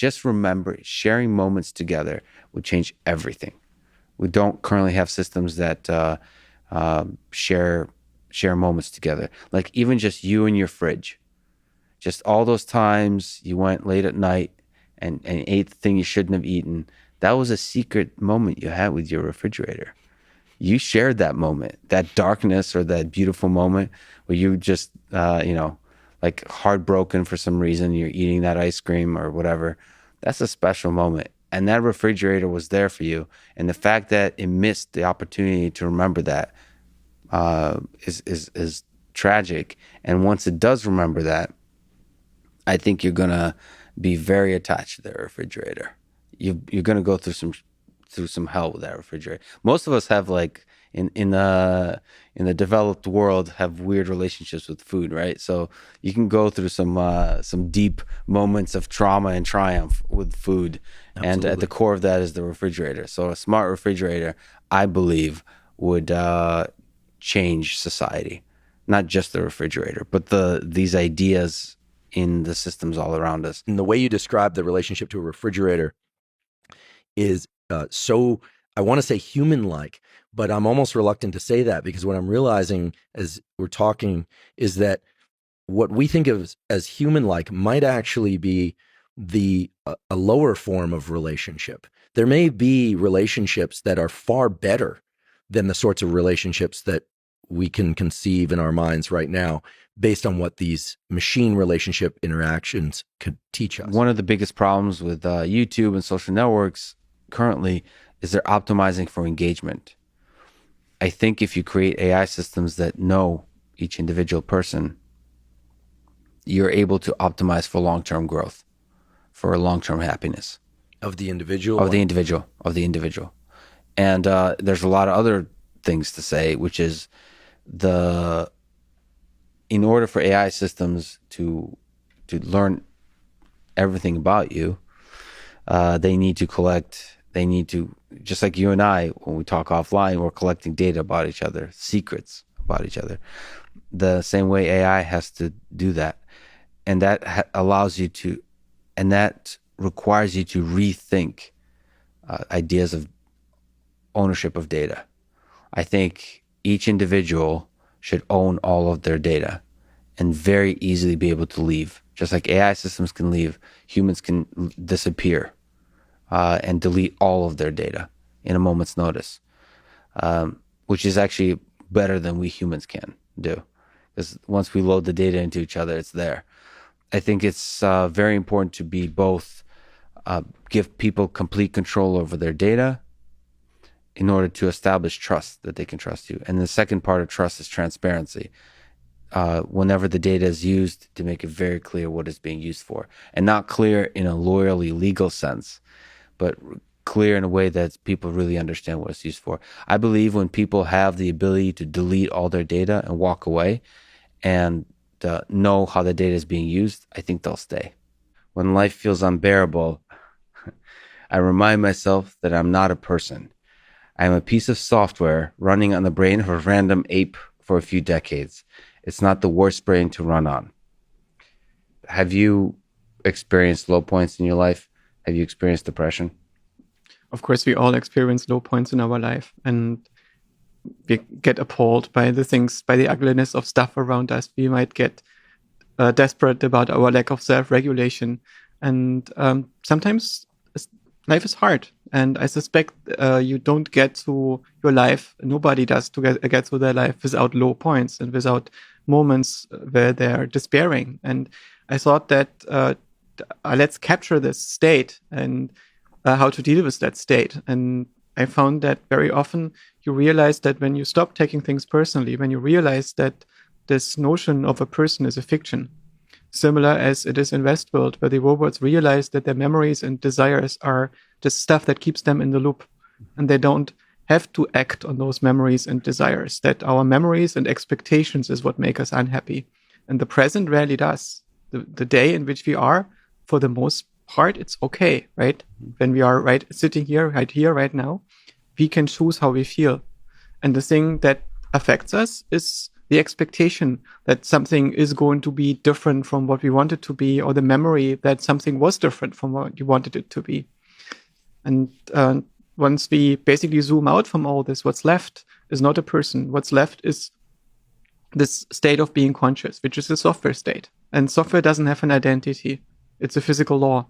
just remember, sharing moments together would change everything. We don't currently have systems that share moments together. Like even just you and your fridge, just all those times you went late at night and ate the thing you shouldn't have eaten. That was a secret moment you had with your refrigerator. You shared that moment, that darkness or that beautiful moment where you just, like heartbroken for some reason, you're eating that ice cream or whatever. That's a special moment. And that refrigerator was there for you. And the fact that it missed the opportunity to remember that is tragic. And once it does remember that, I think you're gonna be very attached to that refrigerator. You're gonna go through some hell with that refrigerator. Most of us have like in the developed world have weird relationships with food, right? So you can go through some deep moments of trauma and triumph with food. Absolutely. And at the core of that is the refrigerator. So a smart refrigerator, I believe, would change society. Not just the refrigerator, but these ideas in the systems all around us. And the way you describe the relationship to a refrigerator is so, I want to say human-like, but I'm almost reluctant to say that, because what I'm realizing as we're talking is that what we think of as human-like might actually be a lower form of relationship. There may be relationships that are far better than the sorts of relationships that we can conceive in our minds right now, based on what these machine relationship interactions could teach us. One of the biggest problems with YouTube and social networks currently is they're optimizing for engagement. I think if you create AI systems that know each individual person, you're able to optimize for long-term growth, for long-term happiness. Of the individual? Of the individual. And there's a lot of other things to say, which is in order for AI systems to learn everything about you, they need to, just like you and I, when we talk offline, we're collecting data about each other, secrets about each other. The same way AI has to do that. And that that requires you to rethink ideas of ownership of data. I think each individual should own all of their data and very easily be able to leave. Just like AI systems can leave, humans can disappear and delete all of their data in a moment's notice, which is actually better than we humans can do. Because once we load the data into each other, it's there. I think it's very important to be both, give people complete control over their data in order to establish trust, that they can trust you. And the second part of trust is transparency. Whenever the data is used, to make it very clear what it's being used for. And not clear in a lawyerly legal sense, but clear in a way that people really understand what it's used for. I believe when people have the ability to delete all their data and walk away and know how the data is being used, I think they'll stay. When life feels unbearable, I remind myself that I'm not a person. I am a piece of software running on the brain of a random ape for a few decades. It's not the worst brain to run on. Have you experienced low points in your life? Have you experienced depression? Of course, we all experience low points in our life, and we get appalled by the things, by the ugliness of stuff around us. We might get desperate about our lack of self-regulation. And sometimes life is hard. And I suspect you don't get through your life, nobody does to get through their life without low points and without moments where they're despairing. And I thought that let's capture this state and how to deal with that state. And I found that very often you realize that when you stop taking things personally, when you realize that this notion of a person is a fiction, similar as it is in Westworld, where the robots realize that their memories and desires are just stuff that keeps them in the loop, and they don't have to act on those memories and desires, that our memories and expectations is what make us unhappy. And the present rarely does. The day in which we are, for the most part, it's okay, right? When we are sitting here, right now, we can choose how we feel. And the thing that affects us is the expectation that something is going to be different from what we want it to be, or the memory that something was different from what you wanted it to be. And once we basically zoom out from all this, what's left is not a person. What's left is this state of being conscious, which is a software state. And software doesn't have an identity. It's a physical law.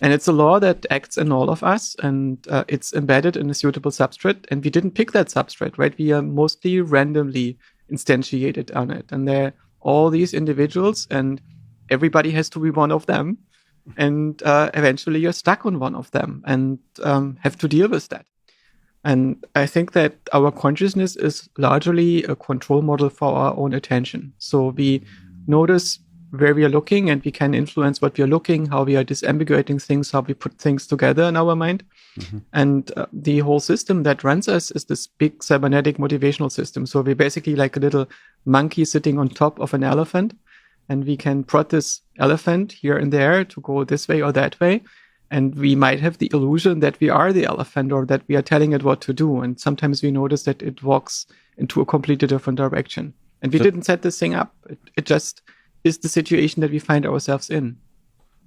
And it's a law that acts in all of us, and it's embedded in a suitable substrate. And we didn't pick that substrate, right? We are mostly randomly instantiated on it. And there are all these individuals, and everybody has to be one of them. And eventually you're stuck on one of them and have to deal with that. And I think that our consciousness is largely a control model for our own attention. So we notice where we are looking, and we can influence what we are looking, how we are disambiguating things, how we put things together in our mind. Mm-hmm. And the whole system that runs us is this big cybernetic motivational system. So we're basically like a little monkey sitting on top of an elephant, and we can prod this elephant here and there to go this way or that way. And we might have the illusion that we are the elephant, or that we are telling it what to do. And sometimes we notice that it walks into a completely different direction. And we didn't set this thing up. It just is the situation that we find ourselves in.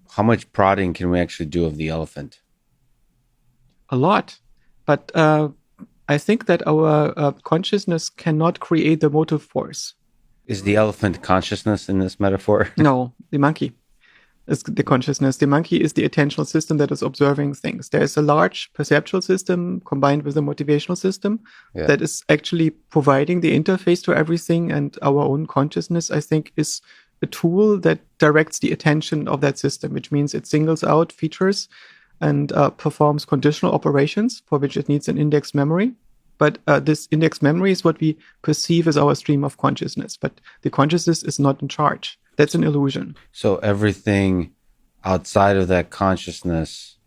How much prodding can we actually do of the elephant? A lot. But I think that our consciousness cannot create the motive force. Is the elephant consciousness in this metaphor? No, the monkey is the consciousness. The monkey is the attentional system that is observing things. There's a large perceptual system combined with a motivational system that is actually providing the interface to everything. And our own consciousness, I think, is a tool that directs the attention of that system, which means it singles out features and performs conditional operations for which it needs an index memory. But this index memory is what we perceive as our stream of consciousness. But the consciousness is not in charge. That's an illusion. So everything outside of that consciousness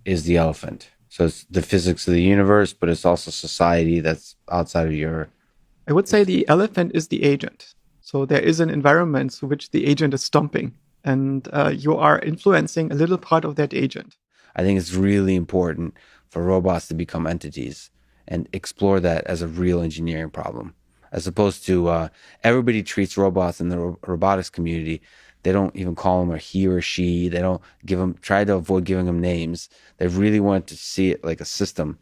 is the elephant. So it's the physics of the universe, but it's also society that's outside of your... I would say the elephant is the agent. So there is an environment through which the agent is stomping, and you are influencing a little part of that agent. I think it's really important for robots to become entities and explore that as a real engineering problem, as opposed to everybody treats robots in the robotics community. They don't even call them a he or she. They don't try to avoid giving them names. They really want to see it like a system,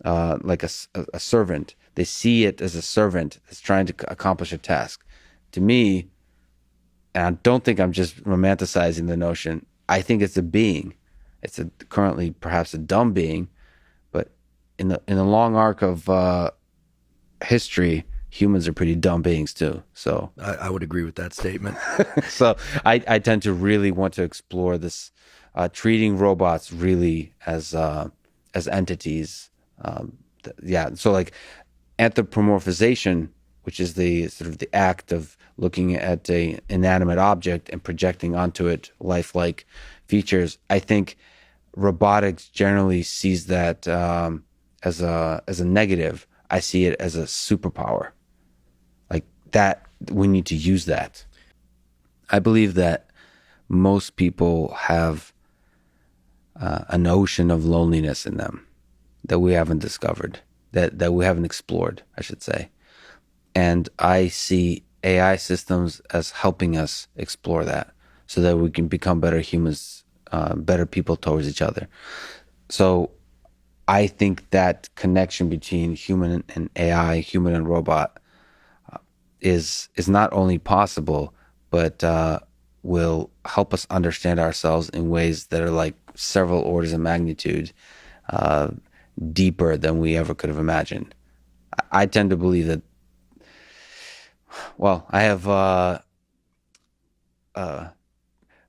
like a servant. They see it as a servant that's trying to accomplish a task. To me, and I don't think I'm just romanticizing the notion, I think it's a being. It's currently perhaps a dumb being, but in the long arc of history, humans are pretty dumb beings too. So I would agree with that statement. So I tend to really want to explore this, treating robots really as entities. So like anthropomorphization, which is the sort of the act of looking at an inanimate object and projecting onto it lifelike features. I think robotics generally sees that as a negative. I see it as a superpower. Like that, we need to use that. I believe that most people have a notion of loneliness in them that we haven't discovered, that we haven't explored, I should say. And I see AI systems as helping us explore that so that we can become better humans, better people towards each other. So I think that connection between human and AI, human and robot, is not only possible, but will help us understand ourselves in ways that are like several orders of magnitude deeper than we ever could have imagined. I tend to believe that. Well, I have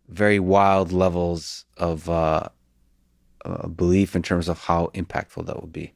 very wild levels of belief in terms of how impactful that will be.